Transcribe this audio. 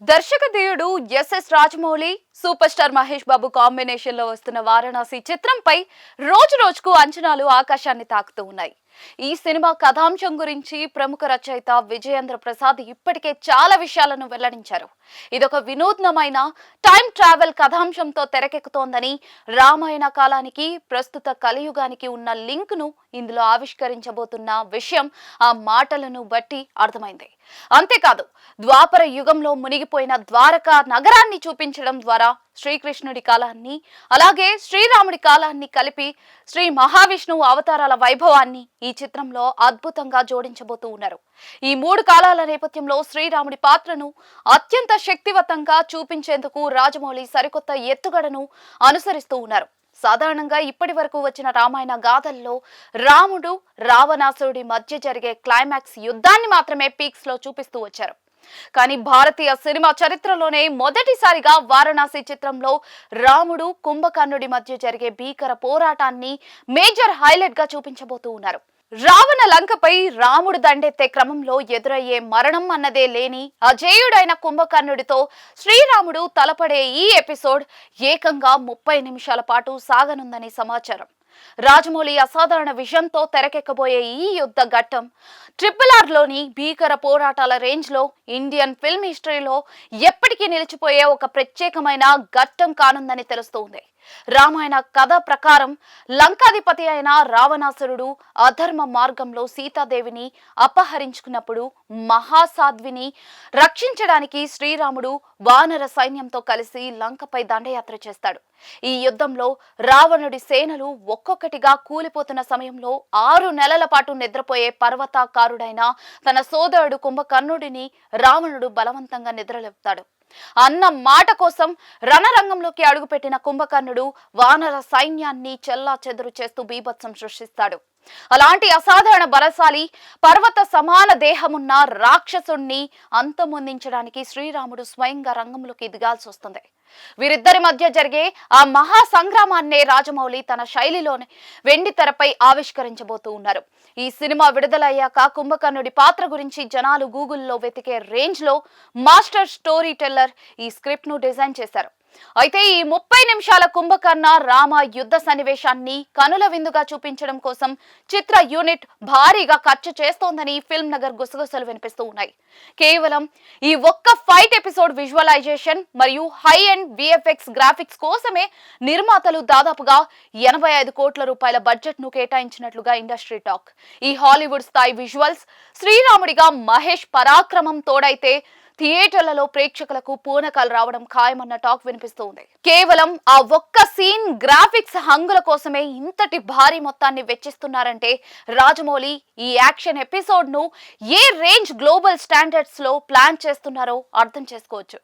దర్శకధీయుడు SS Rajamouli super star Mahesh Babu combination లో వస్తున్న వారణాసి చిత్రంపై రోజు రోజుకు అంచనాలు ఆకాశాన్ని తాకుతూ ఉన్నాయి. ఈ సినిమా కథాంశం గురించి ప్రముఖ రచయిత విజయేంద్ర ప్రసాద్ ఇప్పటికే చాలా విషయాలను వెల్లడించారు. ఇదొక వినూత్నమైన టైం ట్రావెల్ కథాంశంతో తెరకెక్కుతోందని, రామాయణ కాలానికి ప్రస్తుత కలియుగానికి ఉన్న లింక్ ను ఇందులో ఆవిష్కరించబోతున్న విషయం ఆ మాటలను బట్టి అర్థమైంది. అంతేకాదు, ద్వాపర యుగంలో మునిగిపోయిన ద్వారకా నగరాన్ని చూపించడం ద్వారా శ్రీకృష్ణుడి కాలాన్ని అలాగే శ్రీరాముడి కాలాన్ని కలిపి శ్రీ మహావిష్ణువు అవతారాల వైభవాన్ని ఈ చిత్రంలో అద్భుతంగా జోడించబోతూ ఉన్నారు. ఈ మూడు కాలాల నేపథ్యంలో శ్రీరాముడి పాత్రను అత్యంత శక్తివంతంగా చూపించేందుకు రాజమౌళి సరికొత్త ఎత్తుగడను అనుసరిస్తూ ఉన్నారు. సాధారణంగా ఇప్పటి వరకు వచ్చిన రామాయణ గాథల్లో రాముడు రావణాసురుడి మధ్య జరిగే క్లైమాక్స్ యుద్ధాన్ని మాత్రమే పీక్స్ లో చూపిస్తూ వచ్చారు. కానీ భారతీయ సినిమా చరిత్రలోనే మొదటిసారిగా వారణాసి చిత్రంలో రాముడు కుంభకర్ణుడి మధ్య జరిగే భీకర పోరాటాన్ని మేజర్ హైలైట్ గా చూపించబోతూ ఉన్నారు. రావణ లంకపై రాముడు దండెత్తే క్రమంలో ఎదురయ్యే మరణం అన్నదే లేని అజేయుడైన కుంభకర్ణుడితో శ్రీరాముడు తలపడే ఈ ఎపిసోడ్ ఏకంగా 30 నిమిషాల పాటు సాగనుందని సమాచారం. రాజమౌళి అసాధారణ విజన్తో తెరకెక్కబోయే ఈ యుద్ధ ఘట్టం RRR లోని భీకర పోరాటాల రేంజ్ లో ఇండియన్ ఫిల్మ్ హిస్టరీలో ఎప్పటికీ నిలిచిపోయే ఒక ప్రత్యేకమైన ఘట్టం కానుందని తెలుస్తోంది. రామాయణ కథ ప్రకారం లంకాధిపతి అయిన రావణాసురుడు అధర్మ మార్గంలో సీతాదేవిని అపహరించుకున్నప్పుడు మహాసాధ్విని రక్షించడానికి శ్రీరాముడు వానర సైన్యంతో కలిసి లంకపై దండయాత్ర చేస్తాడు. ఈ యుద్ధంలో రావణుడి సేనలు ఒక్కొక్కటిగా కూలిపోతున్న సమయంలో 6 నెలల పాటు నిద్రపోయే పర్వతాకారుడైన తన సోదరుడు కుంభకర్ణుడిని రావణుడు బలవంతంగా నిద్రలేపుతాడు. అన్న మాట కోసం రణరంగంలోకి అడుగుపెట్టిన కుంభకర్ణుడు వానర సైన్యాన్ని చెల్లాచెదురు చేస్తూ బీభత్సం సృష్టిస్తాడు. అలాంటి అసాధారణ బలశాలి పర్వత సమాన దేహమున్న రాక్షసుణ్ణి అంతమొందించడానికి శ్రీరాముడు స్వయంగా రంగంలోకి దిగాల్సి వస్తుంది. వీరిద్దరి మధ్య జరిగే ఆ మహా సంగ్రామాన్నే రాజమౌళి తన శైలిలోనే వెండి తెరపై ఆవిష్కరించబోతూ ఉన్నారు. ఈ సినిమా విడుదలయ్యాక కుంభకర్ణుడి పాత్ర గురించి జనాలు గూగుల్లో వెతికే రేంజ్ లో మాస్టర్ స్టోరీ టెల్లర్ ఈ స్క్రిప్ట్ ను డిజైన్ చేశారు. అయితే ఈ 30 నిమిషాల కుంభకర్ణ రామ యుద్ధ సన్నివేశాన్ని కనుల విందుగా చూపించడం కోసం చిత్ర యూనిట్ భారీగా ఖర్చు చేస్తోందని ఫిల్మ్ నగర్ గుసగుసలు వినిపిస్తూ ఉన్నాయి. కేవలం ఈ ఒక్క ఫైట్ ఎపిసోడ్ విజువలైజేషన్ మరియు హై అండ్ VFX గ్రాఫిక్స్ కోసమే నిర్మాతలు దాదాపుగా 85 కోట్ల రూపాయల బడ్జెట్ ను కేటాయించినట్లుగా ఇండస్ట్రీ టాక్. ఈ హాలీవుడ్ స్థాయి విజువల్స్ శ్రీరాముడిగా మహేష్ పరాక్రమం తోడైతే థియేటర్లలో ప్రేక్షకులకు పూనకాలు రావడం ఖాయమన్న టాక్ వినిపిస్తుంది. కేవలం ఆ ఒక్క సీన్ గ్రాఫిక్స్ హంగుల కోసమే ఇంతటి భారీ మొత్తాన్ని వెచ్చిస్తున్నారంటే రాజమౌళి ఈ యాక్షన్ ఎపిసోడ్ ను ఏ రేంజ్ గ్లోబల్ స్టాండర్డ్స్ లో ప్లాన్ చేస్తున్నారో అర్థం చేసుకోవచ్చు.